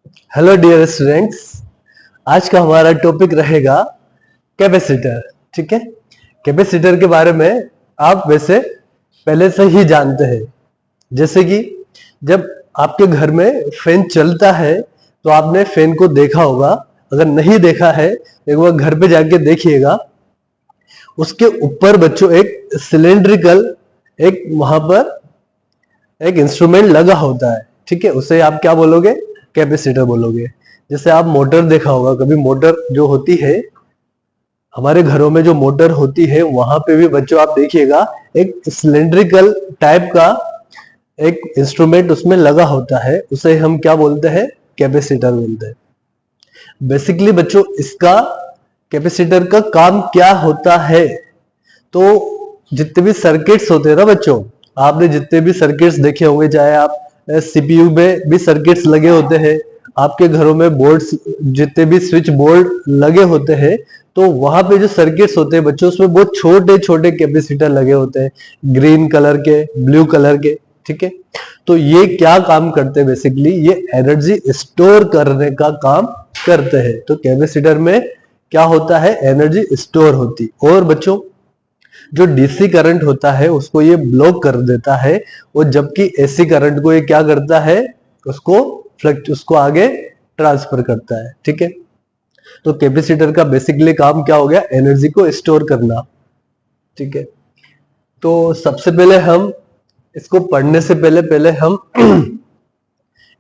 Hello dear students. आज का हमारा टॉपिक रहेगा कैपेसिटर। ठीक है, कैपेसिटर के बारे में आप वैसे पहले से ही जानते हैं। जैसे कि जब आपके घर में फैन चलता है तो आपने फैन को देखा होगा। अगर नहीं देखा है एक बार घर पे जाके देखिएगा। उसके ऊपर बच्चों एक सिलेंड्रिकल एक वहां पर एक इंस्ट्रूमेंट लगा होता है। ठीक है, उसे आप क्या बोलोगे? कैपेसिटर बोलोगे। जैसे आप मोटर देखा होगा कभी, मोटर जो होती है हमारे घरों में, जो मोटर होती है वहां पे भी बच्चों आप देखिएगा एक सिलेंड्रिकल टाइप का एक इंस्ट्रूमेंट उसमें लगा होता है। उसे हम क्या बोलते हैं? कैपेसिटर बोलते हैं। बेसिकली बच्चों इसका कैपेसिटर का काम क्या होता है? तो जितने भी सर्किट्स होते हैं ना बच्चों, आपने जितने भी सर्किट्स देखे होंगे, चाहे आप सीपीयू में भी सर्किट्स लगे होते हैं, आपके घरों में बोर्ड्स जितने भी स्विच बोर्ड लगे होते हैं, तो वहां पे जो सर्किट्स होते हैं बच्चों उसमें बहुत छोटे छोटे कैपेसिटर लगे होते हैं, ग्रीन कलर के, ब्लू कलर के। ठीक है, तो ये क्या काम करते हैं? बेसिकली ये एनर्जी स्टोर करने का काम करते हैं। तो कैपेसिटर में क्या होता है? एनर्जी स्टोर होती। और बच्चों जो डीसी करंट होता है उसको ये ब्लॉक कर देता है, और जबकि एसी करंट को ये क्या करता है? उसको आगे ट्रांसफर करता है। ठीक है, तो कैपेसिटर का बेसिकली काम क्या हो गया? एनर्जी को स्टोर करना। ठीक है, तो सबसे पहले हम इसको पढ़ने से पहले पहले हम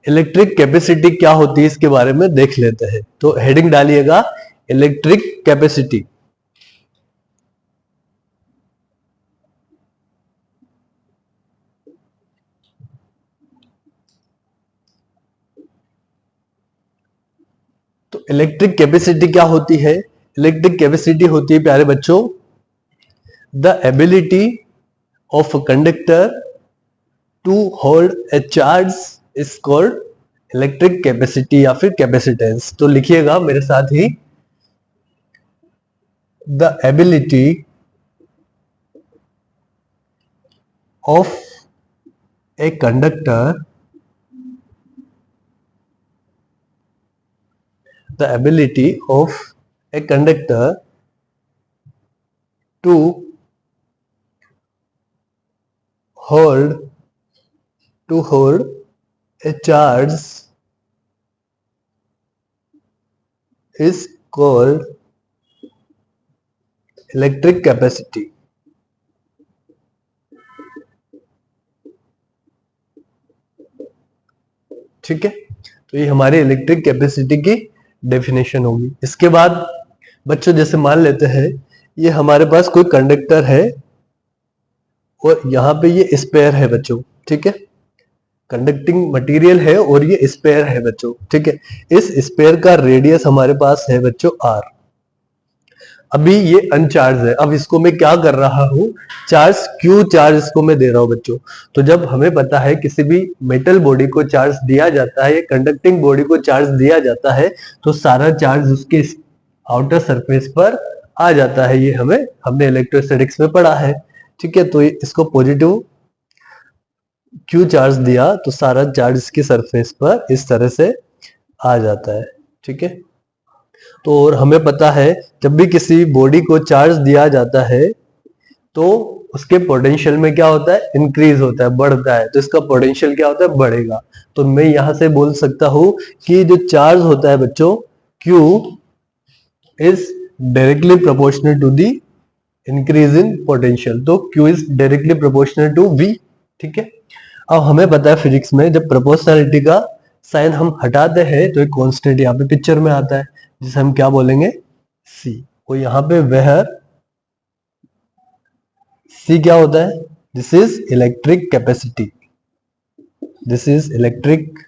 इलेक्ट्रिक कैपेसिटी क्या होती है इसके बारे में देख लेते हैं। तो हेडिंग डालिएगा इलेक्ट्रिक कैपेसिटी। तो इलेक्ट्रिक कैपेसिटी क्या होती है? इलेक्ट्रिक कैपेसिटी होती है प्यारे बच्चों the ability of a conductor to hold a charge is called electric capacity या फिर कैपेसिटेंस। तो लिखिएगा मेरे साथ ही, the ability of a conductor, the ability of a conductor to hold hold a charge is called electric capacity। ठीक है, तो ये हमारी इलेक्ट्रिक कैपेसिटी की डेफिनेशन होगी। इसके बाद बच्चों जैसे मान लेते हैं ये हमारे पास कोई कंडक्टर है और यहाँ पे ये स्पेयर है बच्चों। ठीक है, कंडक्टिंग मटेरियल है और ये स्पेयर है बच्चों। ठीक है, इस स्पेयर का रेडियस हमारे पास है बच्चों आर। अभी ये अनचार्ज है। अब इसको मैं क्या कर रहा हूं? चार्ज, क्यू चार्ज इसको मैं दे रहा हूं बच्चों। तो जब हमें पता है किसी भी मेटल बॉडी को चार्ज दिया जाता है, कंडक्टिंग बॉडी को चार्ज दिया जाता है, तो सारा चार्ज उसके आउटर सरफेस पर आ जाता है। ये हमने इलेक्ट्रोस्टैटिक्स में पढ़ा है। ठीक है, तो इसको पॉजिटिव क्यू चार्ज दिया तो सारा चार्ज इसकी सरफेस पर इस तरह से आ जाता है। ठीक है, तो और हमें पता है जब भी किसी बॉडी को चार्ज दिया जाता है तो उसके पोटेंशियल में क्या होता है? इंक्रीज होता है, बढ़ता है। तो इसका पोटेंशियल क्या होता है? बढ़ेगा। तो मैं यहां से बोल सकता हूं कि जो चार्ज होता है बच्चों Q is directly proportional to the increase in potential. तो Q is directly proportional to V। ठीक है, अब हमें पता है फिजिक्स में जब प्रोपोर्शनलिटी का साइन हम हटाते हैं तो एक कांस्टेंट यहाँ पे पिक्चर में आता है जिसे हम क्या बोलेंगे? C। और यहाँ पे वेयर C क्या होता है? This is electric capacity. This is electric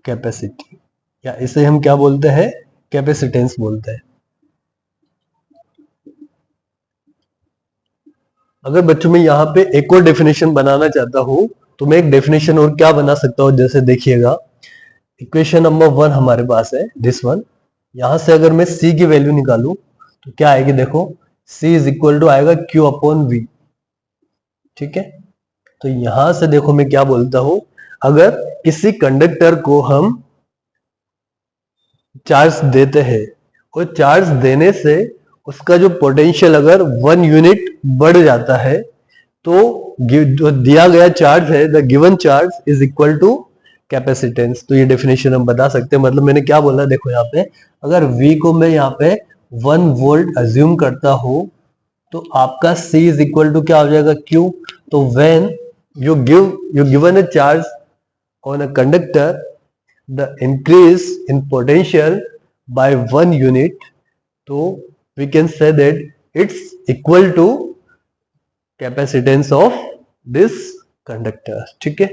capacity, या इसे हम क्या बोलते हैं? कैपेसिटेंस बोलते हैं। अगर बच्चों में यहाँ पे एक और डेफिनेशन बनाना चाहता हूं तो मैं एक डेफिनेशन और क्या बना सकता हूं, जैसे देखिएगा इक्वेशन नंबर 1 हमारे पास है, दिस वन। यहां से अगर मैं C की वैल्यू निकालूं तो क्या आएगी? देखो, C इज इक्वल टू आएगा Q अपॉन V। ठीक है, तो यहां से देखो मैं क्या बोलता हूं, अगर किसी कंडक्टर को हम चार्ज देते हैं और चार्ज देने से उसका जो पोटेंशियल अगर 1 यूनिट बढ़ जाता है तो जो दिया गया चार्ज है, the given charge is equal to capacitance. तो ये डेफिनेशन हम बता सकते हैं। मतलब मैंने क्या बोला, देखो यहाँ पे अगर V को मैं यहाँ पे 1 वोल्ट अज्यूम करता हूं तो आपका C इज इक्वल टू क्या हो जाएगा, Q। तो when you given a charge on a conductor, the increase in potential by 1 unit, so we can say that it's equal to capacitance of this conductor। ठीक है,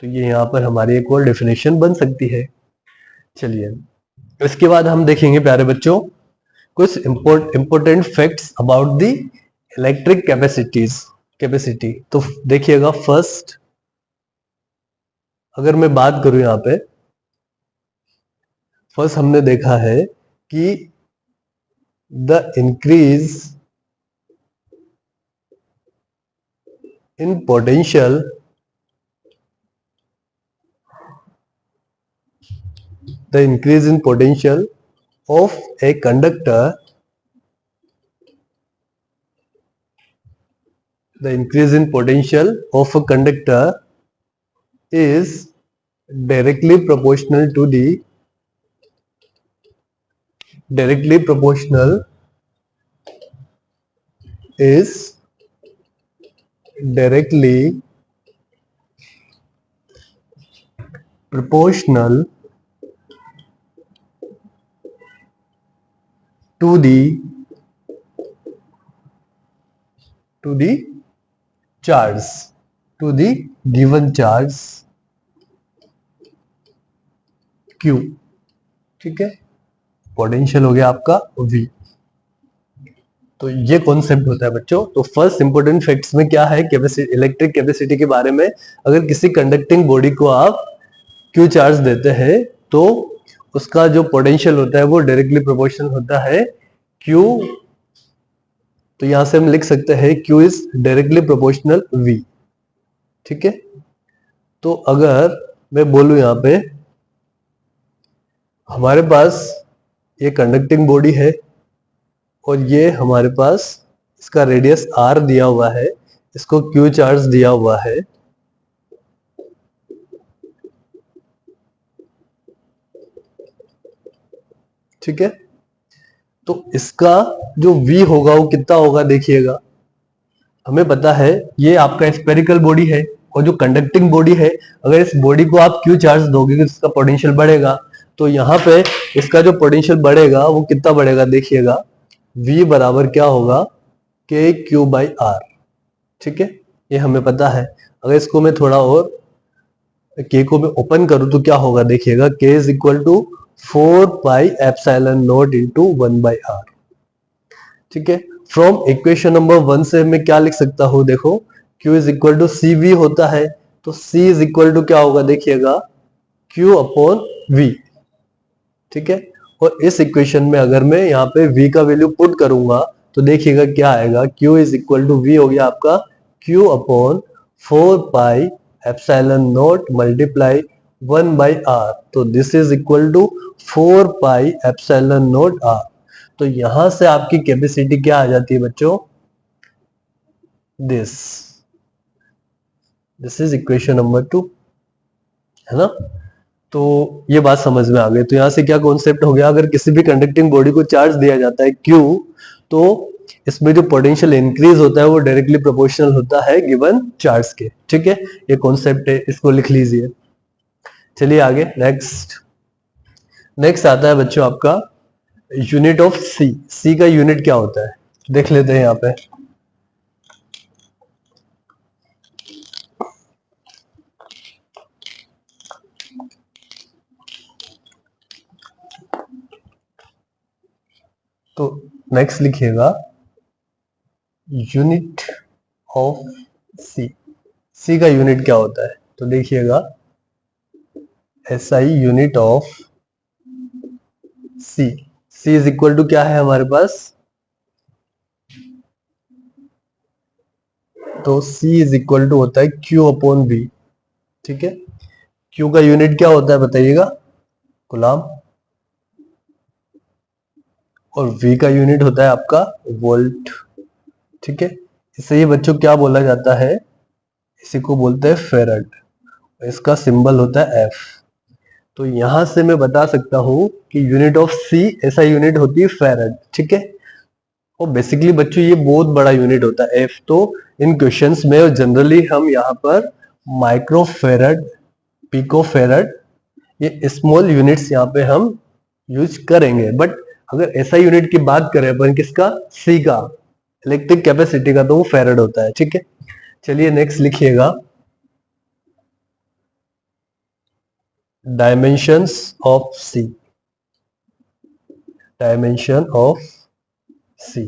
तो ये यहाँ पर हमारी एक और डेफिनेशन बन सकती है। चलिए इसके बाद हम देखेंगे प्यारे बच्चों कुछ important facts about the electric capacity. तो देखिएगा, फर्स्ट अगर मैं बात करूं यहाँ पे, फर्स्ट हमने देखा है कि the increase in potential of a conductor, the increase in potential of a conductor is directly proportional to the is directly proportional to the charge, to the given charge Q। ठीक है, potential हो गया आपका V। तो ये concept होता है बच्चों। तो फर्स्ट इंपोर्टेंट फैक्ट्स में क्या है, कैपेसिटी, इलेक्ट्रिक कैपेसिटी के बारे में, अगर किसी कंडक्टिंग बॉडी को आप Q चार्ज देते हैं तो उसका जो पोटेंशियल होता है वो डायरेक्टली प्रोपोर्शनल होता है Q। तो यहां से हम लिख सकते हैं Q is directly proportional V। ठीक है, तो अगर मैं बोलूं यहाँ पे हमारे पास ये कंडक्टिंग बॉडी है और ये हमारे पास इसका रेडियस R दिया हुआ है, इसको Q चार्ज दिया हुआ है। ठीक है, तो इसका जो V होगा वो कितना होगा, देखिएगा हमें पता है ये आपका स्फेरिकल बॉडी है और जो कंडक्टिंग बॉडी है, अगर इस बॉडी को आप Q चार्ज दोगे तो इसका पोटेंशियल बढ़ेगा। तो यहाँ पे इसका जो पोटेंशियल बढ़ेगा वो कितना बढ़ेगा, देखिएगा V बराबर क्या होगा, KQ/R। ठीक है, ये हमें पता है। अगर इसको मैं थोड़ा और K को मैं ओपन करूं तो क्या होगा, देखिएगा K is equal to 4πε0 into 1/R। ठीक है, फ्रॉम इक्वेशन नंबर 1 से मैं क्या लिख सकता हूं, देखो Q is equal to CV होता है, तो C इज इक्वल टू क्या होगा, देखिएगा Q/V। ठीक है, और इस इक्वेशन में अगर मैं यहाँ पे V का वैल्यू पुट करूंगा तो देखिएगा क्या आएगा, Q is equal to V हो गया आपका Q/4πε0 मल्टीप्लाई 1/R। तो this is equal to 4πε0R। तो यहां से आपकी कैपेसिटी क्या आ जाती है बच्चों, दिस इज इक्वेशन नंबर 2, है ना। तो ये बात समझ में आ गई। तो यहां से क्या कॉन्सेप्ट हो गया, अगर किसी भी कंडक्टिंग बॉडी को चार्ज दिया जाता है Q, तो इसमें जो पोटेंशियल इंक्रीज होता है वो डायरेक्टली प्रोपोर्शनल होता है गिवन चार्ज के। ठीक है, ये कॉन्सेप्ट है, इसको लिख लीजिए। चलिए आगे, नेक्स्ट आता है बच्चों आपका यूनिट ऑफ सी का यूनिट क्या होता है, देख लेते हैं यहाँ पे। तो नेक्स्ट लिखिएगा यूनिट ऑफ सी का यूनिट क्या होता है। तो देखिएगा SI unit of C is equal to क्या है हमारे पास, तो C इज इक्वल टू होता है Q/V। ठीक है, Q का यूनिट क्या होता है बताइएगा, कूलम्ब, और V का यूनिट होता है आपका वोल्ट। ठीक है, इससे ये बच्चों क्या बोला जाता है, इसी को बोलते हैं फेरड, इसका सिंबल होता है F। तो यहां से मैं बता सकता हूं कि यूनिट ऑफ C ऐसा यूनिट होती है फेरड। ठीक है, और बेसिकली बच्चों ये बहुत बड़ा यूनिट होता है F। तो इन क्वेश्चंस में जनरली हम यहाँ पर माइक्रोफेरड, पिकोफेरड, ये स्मॉल यूनिट्स यहाँ पे हम यूज करेंगे। बट अगर ऐसा यूनिट की बात करें अपन किसका, C का, इलेक्ट्रिक कैपेसिटी का, तो वो फेरड होता है। ठीक है, चलिए नेक्स्ट लिखिएगा, dimensions of C, dimension of C।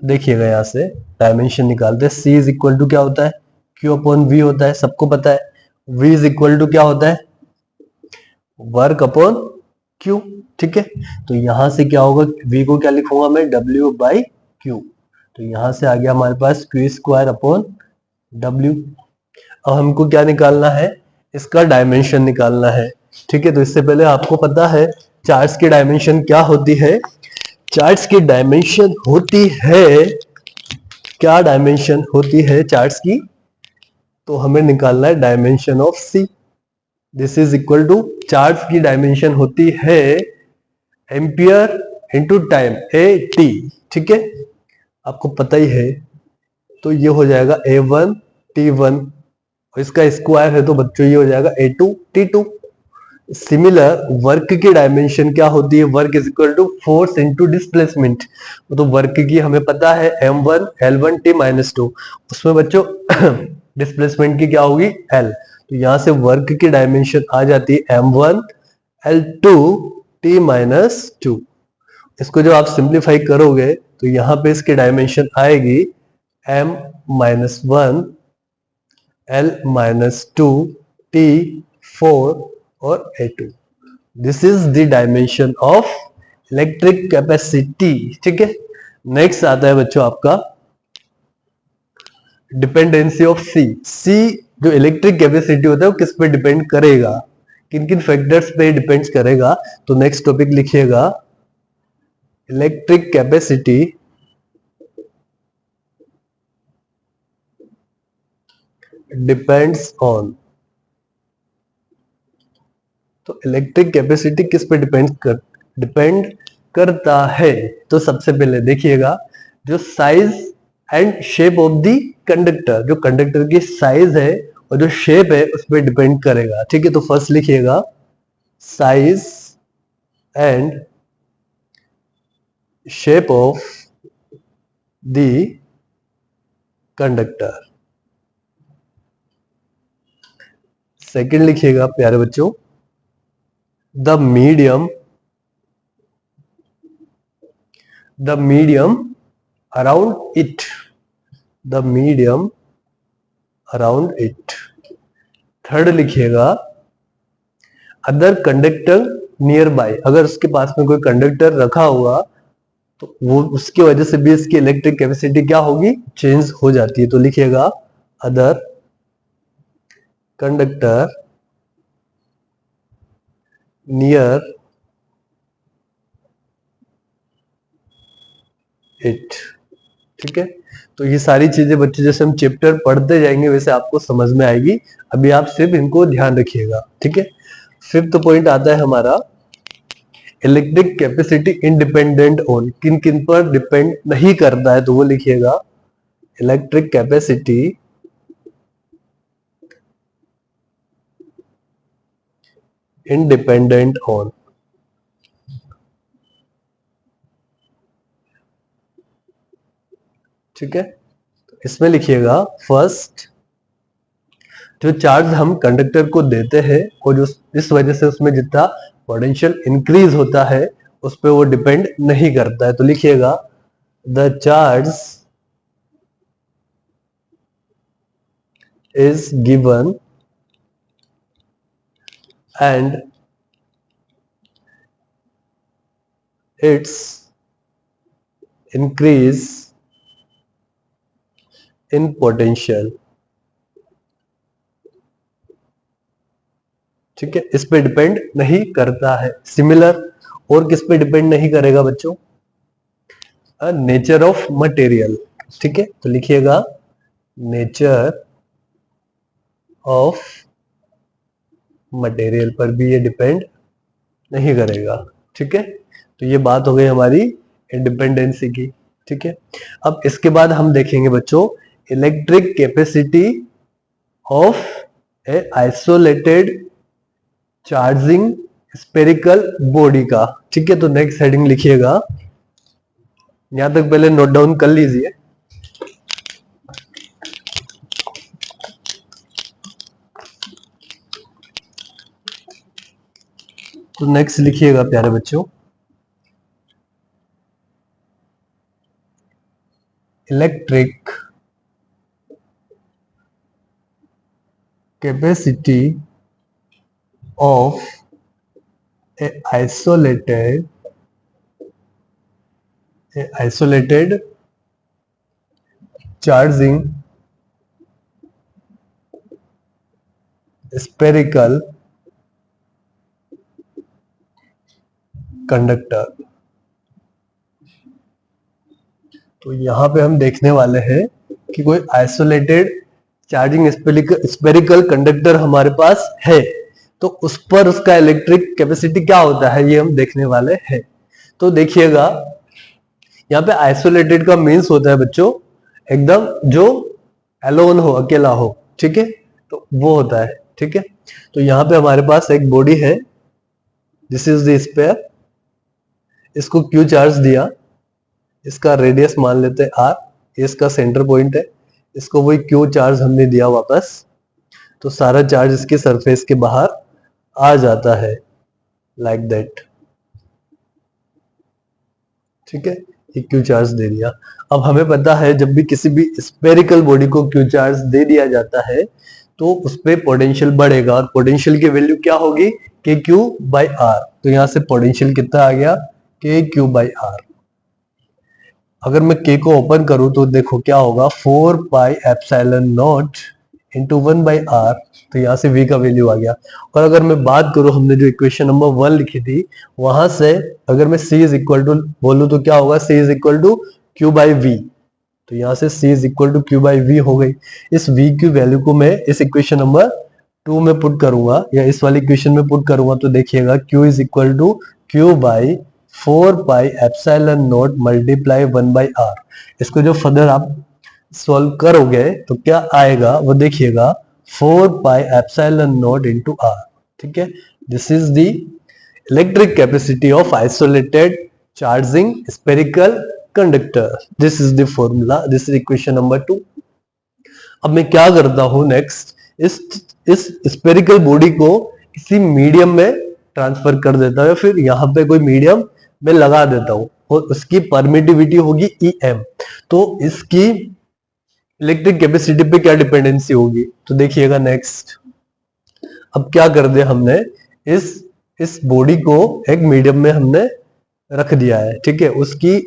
देखिएगा यहाँ से डायमेंशन निकालते हैं। C इज इक्वल टू क्या होता है, Q अपॉन V होता है, सबको पता है। V इज इक्वल टू क्या होता है, वर्क अपॉन Q। ठीक है, तो यहां से क्या होगा, V को क्या लिखूंगा मैं, W बाई Q। तो यहां से आ गया हमारे पास Q स्क्वायर अपॉन W। अब हमको क्या निकालना है, इसका डायमेंशन निकालना है। ठीक है, तो इससे पहले आपको पता है चार्ज की डायमेंशन क्या होती है, चार्ज की डायमेंशन होती है, क्या डायमेंशन होती है चार्ज की, तो हमें निकालना है dimension of C। This is equal to, charge की डायमेंशन होती है एम्पियर इंटू टाइम, AT। ठीक है, आपको पता ही है, तो ये हो जाएगा A1 T1, और इसका स्क्वायर है तो बच्चों ये हो जाएगा A2 T2। सिमिलर वर्क की डायमेंशन क्या होती है, work is equal to force into displacement. तो वर्क की हमें पता है M1 L1 T माइनस 2, उसमें बच्चों डिस्प्लेसमेंट की क्या होगी, L। तो यहां से वर्क की डायमेंशन आ जाती है M1 L2 T माइनस 2। इसको जब आप सिंप्लीफाई करोगे तो यहां पे इसकी डायमेंशन आएगी M minus 1 L minus 2 T4 और A2। This is the dimension of electric capacity. ठीक है, नेक्स्ट आता है बच्चों आपका डिपेंडेंसी ऑफ C। C जो इलेक्ट्रिक कैपेसिटी होता है वो किस पे डिपेंड करेगा, किन किन फैक्टर्स पे डिपेंड्स करेगा। तो नेक्स्ट टॉपिक लिखिएगा, इलेक्ट्रिक कैपेसिटी डिपेंड्स ऑन। तो इलेक्ट्रिक कैपेसिटी किस पे डिपेंड करता है, तो सबसे पहले देखिएगा जो size and shape of the conductor, जो कंडक्टर की साइज है और जो शेप है उस पर डिपेंड करेगा। ठीक है, तो फर्स्ट लिखिएगा size and shape of the conductor. Second लिखिएगा प्यारे बच्चों, the medium around it, the medium around it. Third लिखिएगा अदर कंडक्टर नियर बाय, अगर उसके पास में कोई कंडक्टर रखा हुआ तो वो उसकी वजह से भी इसकी इलेक्ट्रिक कैपेसिटी क्या होगी, चेंज हो जाती है। तो लिखिएगा अदर कंडक्टर नियर इट। ठीक है, तो ये सारी चीजें बच्चे जैसे हम चैप्टर पढ़ते जाएंगे वैसे आपको समझ में आएगी, अभी आप सिर्फ इनको ध्यान रखिएगा। ठीक है, फिफ्थ पॉइंट आता है हमारा इलेक्ट्रिक कैपेसिटी इंडिपेंडेंट ऑन, किन किन पर डिपेंड नहीं करता है, तो वो लिखिएगा इलेक्ट्रिक कैपेसिटी इंडिपेंडेंट ऑन। ठीक है, इसमें लिखिएगा फर्स्ट, जो चार्ज हम कंडक्टर को देते हैं और जो इस वजह से उसमें जितना पोटेंशियल इंक्रीज होता है उस पर वो डिपेंड नहीं करता है। तो लिखिएगा the charge is given and it's increase in potential ठीक है, इस पे डिपेंड नहीं करता है। सिमिलर और किस पे डिपेंड नहीं करेगा बच्चों? Nature of material. ठीक है, तो लिखिएगा नेचर ऑफ मटेरियल पर भी ये डिपेंड नहीं करेगा। ठीक है, तो ये बात हो गई हमारी इंडिपेंडेंसी की। ठीक है, अब इसके बाद हम देखेंगे बच्चों electric capacity of A isolated charging spherical body का। ठीक है, तो नेक्स्ट हेडिंग लिखिएगा, यहां तक पहले नोट डाउन कर लीजिए। तो नेक्स्ट लिखिएगा प्यारे बच्चों, electric capacity of A isolated charging spherical conductor. तो यहां पे हम देखने वाले हैं कि कोई आइसोलेटेड चार्जिंग स्पेरिकल कंडक्टर हमारे पास है, तो उस पर उसका इलेक्ट्रिक कैपेसिटी क्या होता है ये हम देखने वाले हैं। तो देखिएगा यहाँ पे आइसोलेटेड का मीन्स होता है बच्चों एकदम जो एलोन हो, अकेला हो। ठीक है, तो वो होता है। ठीक है, तो यहाँ पे हमारे पास एक बॉडी है, दिस इज द स्फीयर, इसको क्यू चार्ज दिया, इसका रेडियस मान लेते हैं आर, ये इसका सेंटर पॉइंट है, इसको वही क्यू चार्ज हमने दिया वापस, तो सारा चार्ज इसके सरफेस के बाहर आ जाता है लाइक दैट। ठीक है, ये क्यू चार्ज दे दिया। अब हमें पता है जब भी किसी भी स्पेरिकल बॉडी को क्यू चार्ज दे दिया जाता है तो उस पर पोटेंशियल बढ़ेगा, और पोटेंशियल की वैल्यू क्या होगी? के क्यू बाई आर। तो यहां से पोटेंशियल कितना आ गया? के क्यू बाई आर। अगर मैं के को ओपन करूं तो देखो क्या होगा, 4 pi epsilon naught into 1 by R. तो यहाँ से v का वैल्यू आ गया। और अगर मैं बात करूं, हमने जो इक्वेशन नंबर 1 लिखी थी वहां से अगर मैं c इज इक्वल टू बोलूं तो क्या होगा? c is equal to Q by V. तो यहाँ से c is equal to Q by V हो गई। इस v की वैल्यू को मैं इस इक्वेशन नंबर 2 में पुट करूंगा या इस वाली इक्वेशन में पुट करूंगा तो देखिएगा q is equal to Q by 4 pi epsilon naught multiply 1 by R. इसको जो फर्दर आप सॉल्व करोगे तो क्या आएगा वो देखिएगा, 4 pi epsilon naught into R. ठीक है, this is the electric capacity of isolated charging spherical conductor. This is the formula, this is equation number 2। अब मैं क्या करता हूं नेक्स्ट, इस स्पेरिकल बॉडी को किसी मीडियम में ट्रांसफर कर देता हूं, फिर यहां पे कोई मीडियम में लगा देता हूं और उसकी परमिटिविटी होगी EM। तो इसकी इलेक्ट्रिक कैपेसिटी पे क्या डिपेंडेंसी होगी? तो देखिएगा नेक्स्ट, अब क्या कर दिया हमने, इस बॉडी को एक मीडियम में हमने रख दिया है। ठीक है, उसकी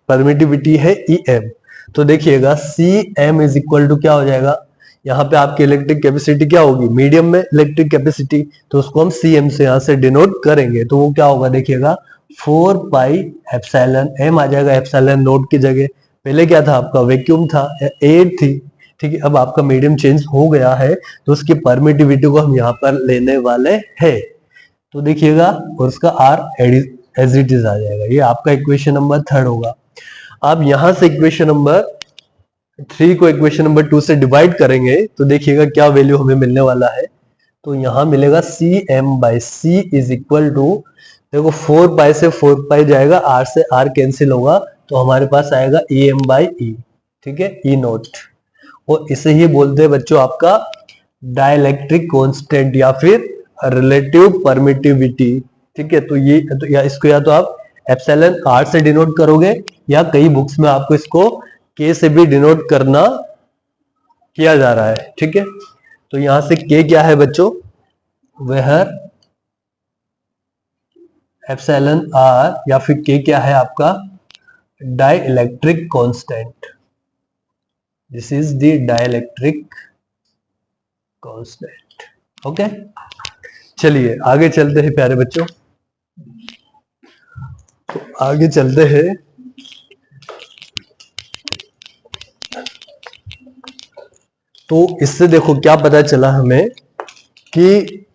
परमिटिविटी है EM। तो देखिएगा CM इज इक्वल टू क्या हो जाएगा, यहाँ पे आपकी इलेक्ट्रिक कैपेसिटी क्या होगी? मीडियम में इलेक्ट्रिक कैपेसिटी, तो उसको हम CM से यहाँ से डिनोट करेंगे। तो वो क्या होगा देखिएगा, 4 पाई एप्सिलॉन M आ जाएगा एप्सिलॉन नोट की जगह। पहले क्या था आपका? वैक्यूम था, एयर थी। ठीक है, अब आपका मीडियम चेंज हो गया है तो उसकी परमिटिविटी को हम यहाँ पर लेने वाले हैं। तो देखिएगा और उसका R एज इट इज आ जाएगा। ये आपका इक्वेशन नंबर 3 होगा। आप यहां से इक्वेशन नंबर 3 को इक्वेशन नंबर 2 से डिवाइड करेंगे तो देखिएगा क्या वैल्यू हमें मिलने वाला है। तो यहां मिलेगा CM by C is equal to, देखो 4 पाई से 4 पाई जाएगा, R से R कैंसिल होगा तो हमारे पास आएगा EM बाई E। ठीक है, E नोट। और इसे ही बोलते हैं बच्चों आपका डाइलेक्ट्रिक कांस्टेंट या फिर रिलेटिव परमिटिविटी। ठीक है, तो ये तो या इसको या तो आप एप्सिलॉन R से डिनोट करोगे या कई बुक्स में आपको इसको K से भी डिनोट करना किया जा रहा है। ठीक है, तो यहां से K क्या है बच्चों? वह एप्सिलॉन R या फिर K क्या है आपका? Dielectric constant. This is the dielectric constant. Okay, चलिए आगे चलते हैं प्यारे बच्चों, तो आगे चलते हैं। तो इससे देखो क्या पता चला हमें कि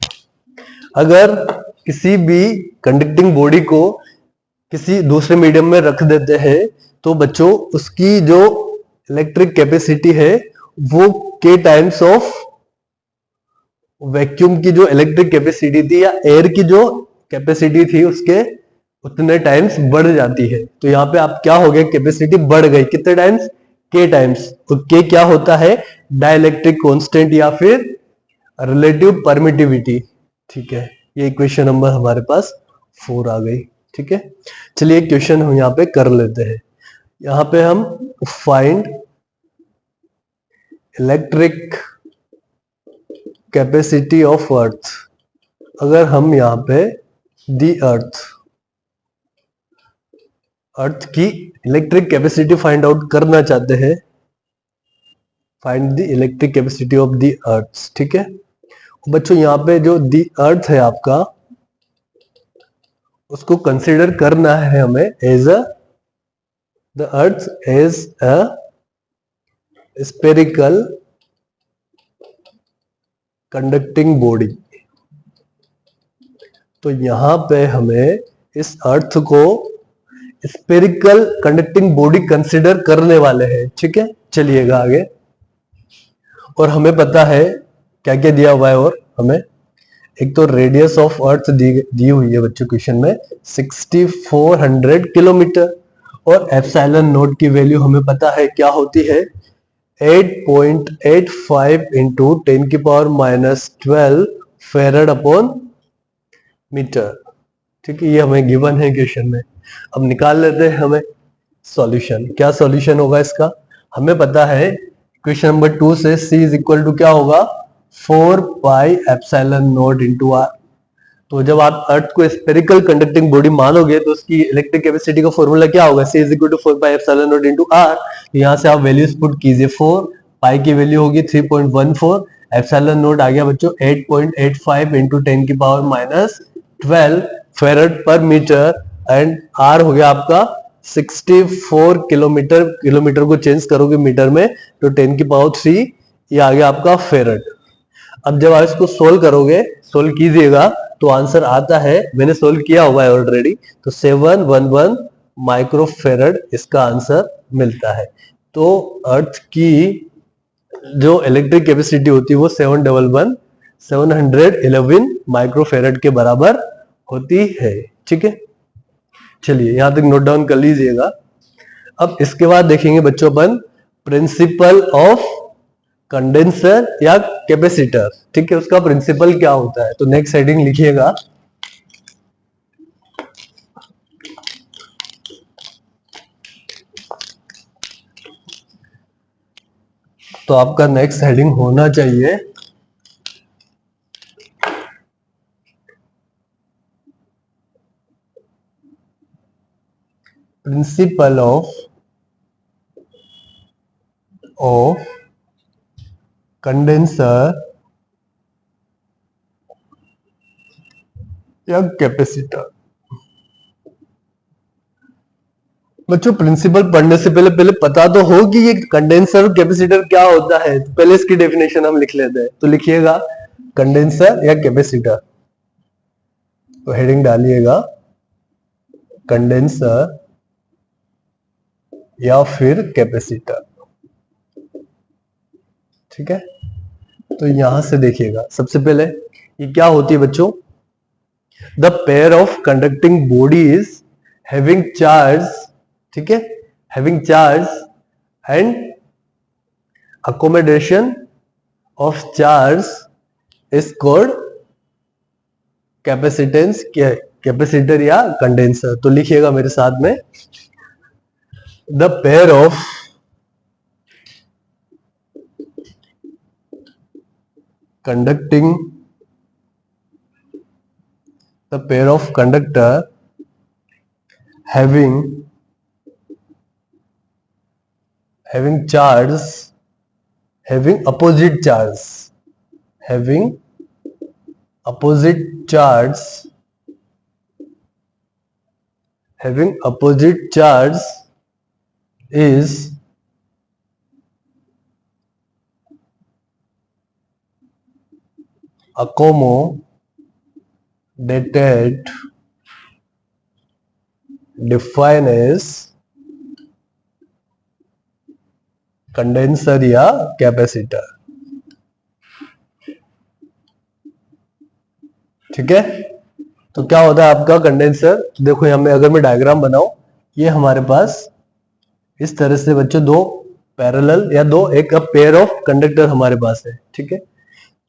अगर किसी भी कंडक्टिंग बॉडी को किसी दूसरे मीडियम में रख देते हैं तो बच्चों उसकी जो इलेक्ट्रिक कैपेसिटी है वो के टाइम्स ऑफ वैक्यूम की जो इलेक्ट्रिक कैपेसिटी थी या एयर की जो कैपेसिटी थी उसके उतने टाइम्स बढ़ जाती है। तो यहाँ पे आप क्या हो गया, कैपेसिटी बढ़ गई कितने टाइम्स, के टाइम्स। तो के क्या होता है, डाइलेक्ट्रिक कांस्टेंट या फिर रिलेटिव परमिटिविटी। ठीक है, ये इक्वेशन नंबर हमारे पास 4 आ गई। ठीक है, चलिए क्वेश्चन हम यहाँ पे कर लेते हैं। यहाँ पे हम find electric capacity of earth. अगर हम यहाँ पे दी अर्थ की इलेक्ट्रिक कैपेसिटी फाइंड आउट करना चाहते हैं, find the electric capacity of the earth. ठीक है बच्चों, यहाँ पे जो दी अर्थ है आपका उसको कंसिडर करना है हमें as a the earth as a spherical conducting body. तो यहां पे हमें इस अर्थ को स्पेरिकल कंडक्टिंग बॉडी कंसिडर करने वाले हैं। ठीक है, चलिएगा आगे। और हमें पता है क्या क्या दिया हुआ है, और हमें एक तो रेडियस ऑफ अर्थ दी हुई है बच्चों क्वेश्चन में 6400 किलोमीटर, और एप्सिलॉन नोट की वैल्यू हमें पता है क्या होती है 8.85 इंटू 10⁻⁻12 फेरेड अपॉन मीटर। ठीक है, ये हमें गिवन है क्वेश्चन में। अब निकाल लेते हैं हमें सॉल्यूशन। क्या सॉल्यूशन होगा इसका, हमें पता है क्वेश्चन नंबर 2 से C इज इक्वल टू क्या होगा 4 pi epsilon naught into R. तो जब आप अर्थ को स्पेरिकल कंडक्टिंग बॉडी मानोगे तो उसकी इलेक्ट्रिक कैपेसिटी का फॉर्मूला क्या होगा, C is equal to 4 pi epsilon naught into R. यहाँ से आप वैल्यूज पुट कीजिए, 4 पाई की वैल्यू होगी 3.14, एप्सिलॉन नोट आ गया बच्चों 8.85 इंटू 10⁻⁻12 फेरेड पर मीटर, एंड आर हो गया आपका 64 किलोमीटर। किलोमीटर को चेंज करोगे मीटर में तो 10⁻³ ये आ गया आपका फेरेड। अब जब आप इसको सोल्व करोगे, सोल्व कीजिएगा तो आंसर आता है, मैंने सोल्व किया हुआ है ऑलरेडी, तो 711 माइक्रोफेरेड इसका आंसर मिलता है। तो अर्थ की जो इलेक्ट्रिक कैपेसिटी होती है वो 711 माइक्रोफेरेड के बराबर होती है। ठीक है, चलिए यहां तक नोट डाउन कर लीजिएगा। अब इसके बाद देखेंगे बच्चों अपन प्रिंसिपल ऑफ कंडेंसर या कैपेसिटर। ठीक है, उसका प्रिंसिपल क्या होता है, तो नेक्स्ट हेडिंग लिखिएगा तो आपका नेक्स्ट हेडिंग होना चाहिए प्रिंसिपल ऑफ कंडेंसर या कैपेसिटर। बच्चों प्रिंसिपल पढ़ने से पहले पहले पता तो हो कि ये कंडेंसर और कैपेसिटर क्या होता है, तो पहले इसकी डेफिनेशन हम लिख लेते हैं। तो लिखिएगा कंडेंसर या कैपेसिटर, तो हेडिंग डालिएगा कंडेंसर या फिर कैपेसिटर। ठीक है, तो यहां से देखिएगा सबसे पहले ये क्या होती है बच्चों, the pair of conducting bodies having charge. ठीक है, having charge and accommodation of charge is called capacitance, capacitor या कंडेंसर। तो लिखिएगा मेरे साथ में, the pair of conducting, the pair of conductor having charge, having opposite charge, having opposite charge having opposite charge is accommodated defined as condenser या capacitor. ठीक है, तो क्या होता है आपका कंडेंसर। देखो यहां में अगर मैं डायग्राम बनाऊं, ये हमारे पास इस तरह से बच्चों दो पैरेलल या दो एक पेयर ऑफ कंडक्टर हमारे पास है। ठीक है,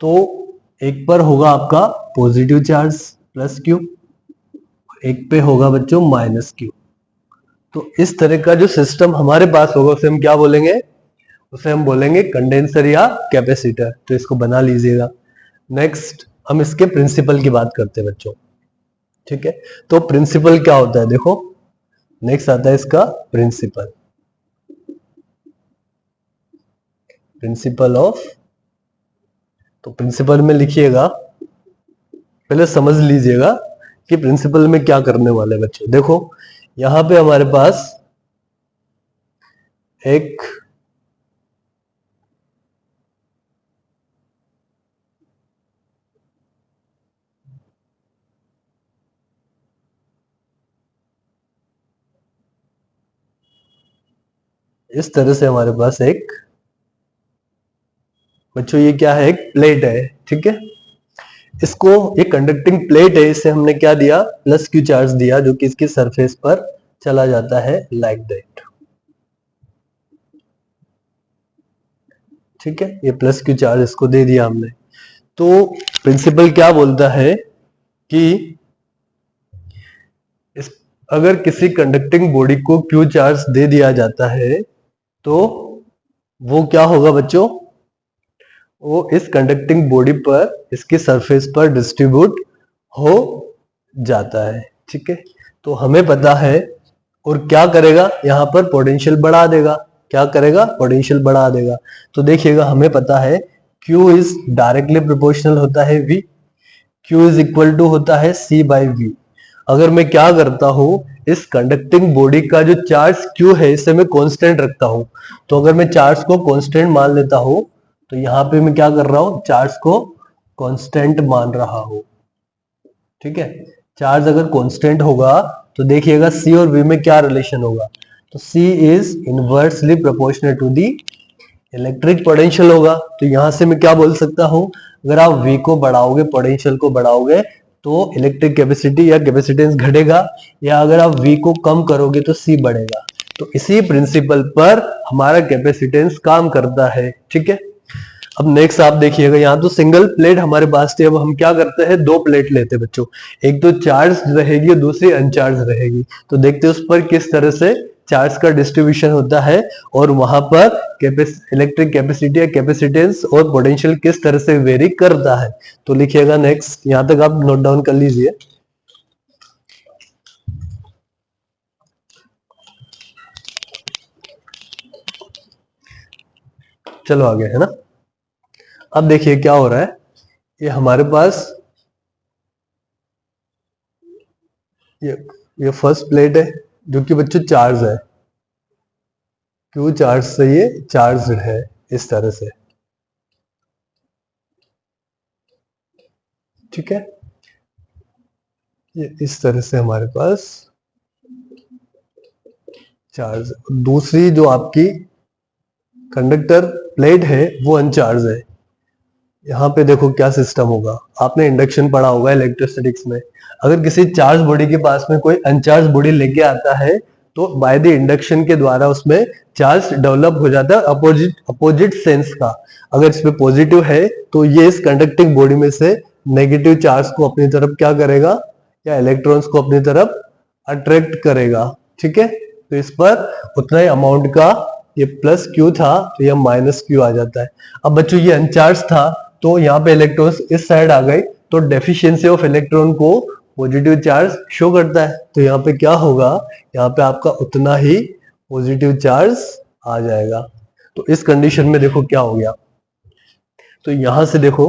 तो एक पर होगा आपका पॉजिटिव चार्ज प्लस क्यू, एक पे होगा बच्चों माइनस क्यू। तो इस तरह का जो सिस्टम हमारे पास होगा उसे हम क्या बोलेंगे, उसे हम बोलेंगे कंडेंसर या कैपेसिटर। तो इसको बना लीजिएगा। नेक्स्ट हम इसके प्रिंसिपल की बात करते हैं बच्चों। ठीक है, तो प्रिंसिपल क्या होता है, देखो नेक्स्ट आता है इसका प्रिंसिपल। प्रिंसिपल ऑफ, तो प्रिंसिपल में लिखिएगा, पहले समझ लीजिएगा कि प्रिंसिपल में क्या करने वाले बच्चों। देखो यहां पे हमारे पास एक इस तरह से हमारे पास एक बच्चों ये क्या है, एक प्लेट है। ठीक है, इसको एक कंडक्टिंग प्लेट है, इसे हमने क्या दिया, प्लस क्यू चार्ज दिया, जो कि इसकी सरफेस पर चला जाता है लाइक दैट। ठीक है, ये प्लस क्यू चार्ज इसको दे दिया हमने। तो प्रिंसिपल क्या बोलता है कि इस अगर किसी कंडक्टिंग बॉडी को क्यू चार्ज दे दिया जाता है तो वो क्या होगा बच्चों, वो इस कंडक्टिंग बॉडी पर इसकी सरफेस पर डिस्ट्रीब्यूट हो जाता है। ठीक है, तो हमें पता है, और क्या करेगा यहाँ पर पोटेंशियल बढ़ा देगा। क्या करेगा, पोटेंशियल बढ़ा देगा। तो देखिएगा हमें पता है Q इज डायरेक्टली प्रोपोर्शनल होता है V, Q is equal to होता है C बाई V। अगर मैं क्या करता हूं, इस कंडक्टिंग बॉडी का जो चार्ज Q है इसे मैं कांस्टेंट रखता हूं। तो अगर मैं चार्ज को कांस्टेंट मान लेता हूं, तो यहां पे मैं क्या कर रहा हूं, चार्ज को कांस्टेंट मान रहा हूं। ठीक है, चार्ज अगर कांस्टेंट होगा तो देखिएगा C और V में क्या रिलेशन होगा, तो C is inversely proportional to the electric potential होगा। तो यहां से मैं क्या बोल सकता हूं, अगर आप V को बढ़ाओगे, पोटेंशियल को बढ़ाओगे, तो इलेक्ट्रिक कैपेसिटी या कैपेसिटेंस घटेगा, या अगर आप V को कम करोगे तो C बढ़ेगा। तो इसी प्रिंसिपल पर हमारा कैपेसिटेंस काम करता है। ठीक है, अब नेक्स्ट आप देखिएगा, यहाँ तो सिंगल प्लेट हमारे पास थी, अब हम क्या करते हैं, दो प्लेट लेते हैं बच्चों। एक तो चार्ज रहेगी और दूसरी अनचार्ज रहेगी। तो देखते हैं उस पर किस तरह से चार्ज का डिस्ट्रीब्यूशन होता है और वहां पर इलेक्ट्रिक कैपेसिटी या कैपेसिटेंस और पोटेंशियल किस तरह से वेरी करता है। तो लिखिएगा नेक्स्ट, यहां तक आप नोट डाउन कर लीजिए। चलो आगे, है ना। अब देखिए क्या हो रहा है, ये हमारे पास ये फर्स्ट प्लेट है जो कि बच्चों चार्ज है, क्यू चार्ज से ये चार्ज है इस तरह से। ठीक है, ये इस तरह से हमारे पास चार्ज, दूसरी जो आपकी कंडक्टर प्लेट है वो अनचार्ज है। यहाँ पे देखो क्या सिस्टम होगा, आपने इंडक्शन पढ़ा होगा इलेक्ट्रोस्टैटिक्स में। अगर किसी चार्ज बॉडी के पास में कोई अनचार्ज बॉडी लेके आता है तो बाय द इंडक्शन के द्वारा उसमें चार्ज डेवलप हो जाता है अपोजिट सेंस का। अगर इसमें पॉजिटिव है तो ये इस कंडक्टिंग बॉडी में से नेगेटिव चार्ज को अपनी तरफ क्या करेगा, या इलेक्ट्रॉन्स को अपनी तरफ अट्रैक्ट करेगा। ठीक है, तो इस पर उतना ही अमाउंट का, ये प्लस क्यू था तो ये माइनस क्यू आ जाता है। अब बच्चों ये अनचार्ज था तो यहाँ पे इलेक्ट्रॉन्स इस साइड आ गए, तो डेफिशिएंसी ऑफ इलेक्ट्रॉन को पॉजिटिव चार्ज शो करता है। तो यहाँ पे क्या होगा, यहाँ पे आपका उतना ही पॉजिटिव चार्ज आ जाएगा। तो इस कंडीशन में देखो क्या हो गया, तो यहां से देखो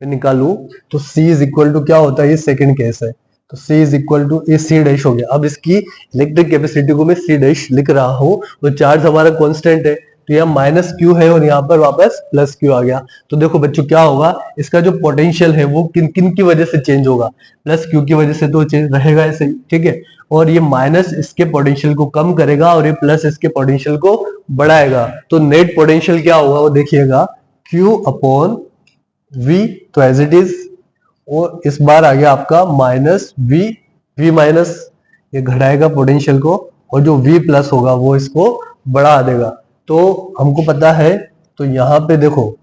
मैं निकालू तो C इज इक्वल टू क्या होता है, ये सेकंड केस है, तो C इज इक्वल टू ये C डैश हो गया। अब इसकी इलेक्ट्रिक कैपेसिटी को मैं C डैश लिख रहा हूं, तो चार्ज हमारा कांस्टेंट है, तो यहाँ माइनस क्यू है और यहाँ पर वापस प्लस क्यू आ गया। तो देखो बच्चों क्या होगा, इसका जो पोटेंशियल है वो किन किन की वजह से चेंज होगा, प्लस क्यू की वजह से तो चेंज रहेगा ऐसे ही, ठीक है। और ये माइनस इसके पोटेंशियल को कम करेगा और ये प्लस इसके पोटेंशियल को बढ़ाएगा। तो नेट पोटेंशियल क्या होगा वो देखिएगा, Q अपॉन V, तो एज इट इज, और इस बार आ गया आपका माइनस V माइनस, ये घटाएगा पोटेंशियल को, और जो V प्लस होगा वो इसको बढ़ा देगा। तो हमको पता है, तो यहाँ पे देखो,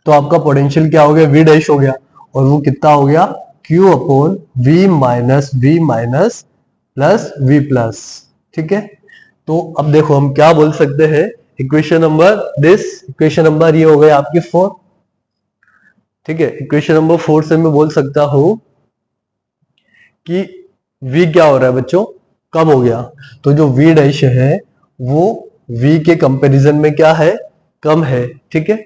तो आपका पोटेंशियल क्या हो गया, V डैश हो गया, और वो कितना हो गया, Q upon V minus plus V plus, ठीक है। तो अब देखो हम क्या बोल सकते हैं, इक्वेशन नंबर ये हो गया आपकी 4, ठीक है। इक्वेशन नंबर 4 से मैं बोल सकता हूं कि V क्या हो रहा है बच्चों, कम हो गया, तो जो V डैश है वो V के कंपैरिजन में क्या है, कम है, ठीक है।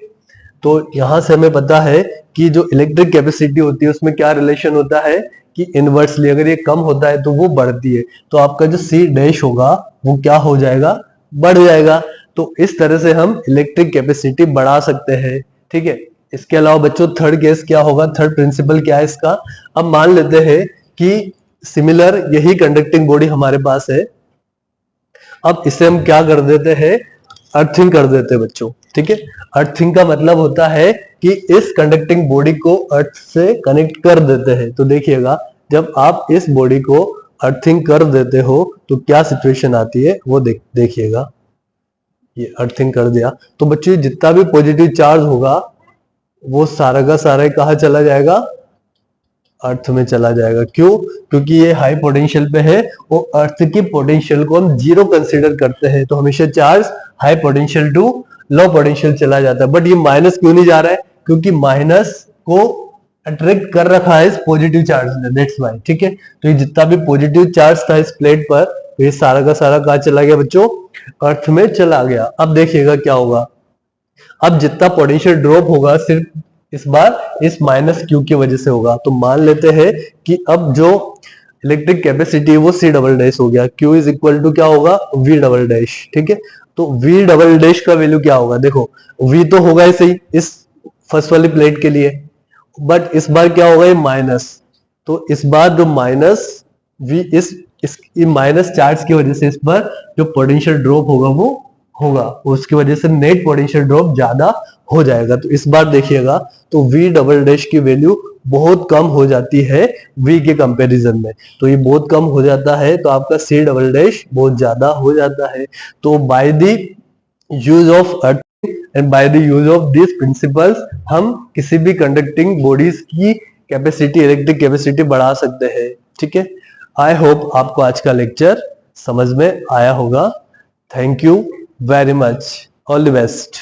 तो यहां से हमें पता है कि जो इलेक्ट्रिक कैपेसिटी होती है उसमें क्या रिलेशन होता है कि इनवर्सली अगर ये कम होता है तो वो बढ़ती है, तो आपका जो C डैश होगा वो क्या हो जाएगा, बढ़ जाएगा। तो इस तरह से हम इलेक्ट्रिक कैपेसिटी बढ़ा सकते हैं, ठीक है। इसके अलावा बच्चों थर्ड केस क्या होगा, थर्ड प्रिंसिपल क्या है इसका, अब मान लेते हैं कि सिमिलर यही कंडक्टिंग बॉडी हमारे पास है, अब इसे हम क्या कर देते हैं, अर्थिंग कर देते हैं बच्चों, ठीक है। अर्थिंग का मतलब होता है कि इस कंडक्टिंग बॉडी को अर्थ से कनेक्ट कर देते हैं। तो देखिएगा जब आप इस बॉडी को अर्थिंग कर देते हो तो क्या सिचुएशन आती है वो देखिएगा, ये अर्थिंग कर दिया तो बच्चों जितना भी पॉजिटिव चार्ज होगा वो सारा का सारा कहाँ चला जाएगा, अर्थ में चला जाएगा। क्यों, क्योंकि ये हाई पोटेंशियल पे है, वो अर्थ की पोटेंशियल को हम जीरो कंसीडर करते हैं, तो हमेशा charge high potential to low potential चला जाता है। बट ये माइनस क्यों नहीं जा रहा है, क्योंकि माइनस को अट्रैक्ट कर रखा है इस पॉजिटिव चार्ज ने, दैट्स व्हाई, ठीक है। तो ये जितना भी पॉजिटिव चार्ज था इस प्लेट पर, तो ये सारा का सारा कहाँ चला गया बच्चों, अर्थ में चला गया। अब देखिएगा क्या होगा, अब जितना पोटेंशियल ड्रॉप होगा सिर्फ इस बार इस माइनस क्यू की वजह से होगा। तो मान लेते हैं कि अब जो इलेक्ट्रिक कैपेसिटी है वो C डबल डैश हो गया, Q इज इक्वल टू क्या होगा, V डबल डैश, ठीक है। तो V डबल डैश का वैल्यू क्या होगा, देखो V तो होगा ऐसे ही इस फर्स्ट वाली प्लेट के लिए, बट इस बार क्या होगा, ये माइनस, तो इस बार जो माइनस V इस माइनस चार्ज की वजह से इस बार जो पोटेंशियल ड्रॉप होगा वो होगा, उसकी वजह से नेट पोटेंशियल ड्रॉप ज्यादा हो जाएगा। तो इस बार देखिएगा तो V डबल डैश की वैल्यू बहुत कम हो जाती है V के कंपैरिजन में, तो ये बहुत कम हो जाता है, तो आपका C डबल डैश बहुत ज्यादा हो जाता है। तो by the use of earth and by the use of this principles हम किसी भी कंडक्टिंग बॉडीज की कैपेसिटी, इलेक्ट्रिक कैपेसिटी बढ़ा सकते हैं, ठीक है। आई होप आपको आज का लेक्चर समझ में आया होगा। Thank you very much, all the best.